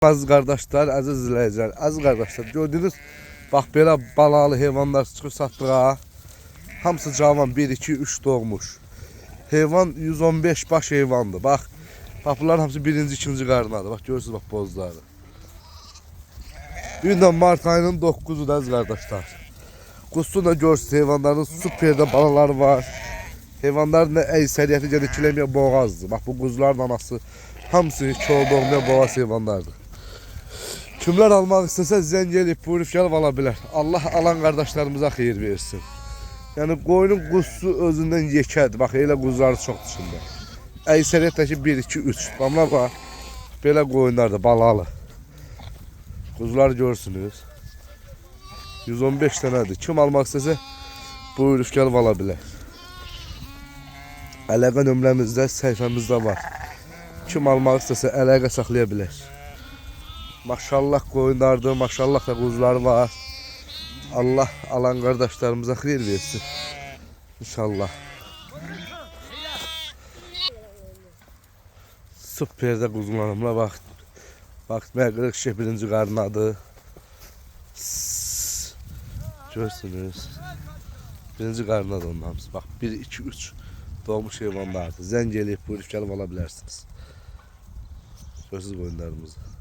Aziz kardeşler, aziz izleyiciler, aziz kardeşler gördünüz. Bak böyle balalı hayvanlar çıkıp sattığa. Hamısı cavan 1, 2, 3 doğmuş. Hayvan 115 baş hayvandı. Bak bunlar hamısı birinci, ikinci qarnadır. Bak görürsünüz bak bozları. Gündən Mart ayının 9'udur aziz kardeşler. Qusunda görürsünüz hayvanların süper balaları var. Hayvanların əksəriyyəti gedib kiləməyə boğazdır. Bak bu quzuların anası hamısı kol doğmayan boğaz hayvanlardır. Kimler almak istese zəng eləyib buyurub gəlib ala bilər. Allah alan kardeşlerimize xeyir versin. Yani qoyunun quzusu özündən yekədir. Bax elə quzuları çoxdur içində. Əksəriyyətdəki 1, 2, 3. Damla bax. Belə qoyunlardır balalı. Quzuları görürsünüz. 115 dənədir. Kim almak istese buyurub gəlib ala bilər. Əlaqə nömrəmizdə, səhifəmizdə var. Kim almak istese əlaqə saxlaya bilər. Maşallah koyunlardır, maşallah da kuzuları var. Allah alan kardeşlerimize hayır versin. İnşallah. Süper de kuzularımla bak. Bak məqırıq şey birinci qarnadı. Görürsünüz. Birinci qarnadı onun hamısı. Bak 1, 2, 3 doğmuş hayvanlardır. Zəng eləyib buyurub gəlib ala bilərsiniz. Görürsünüz qoyunlarımızı.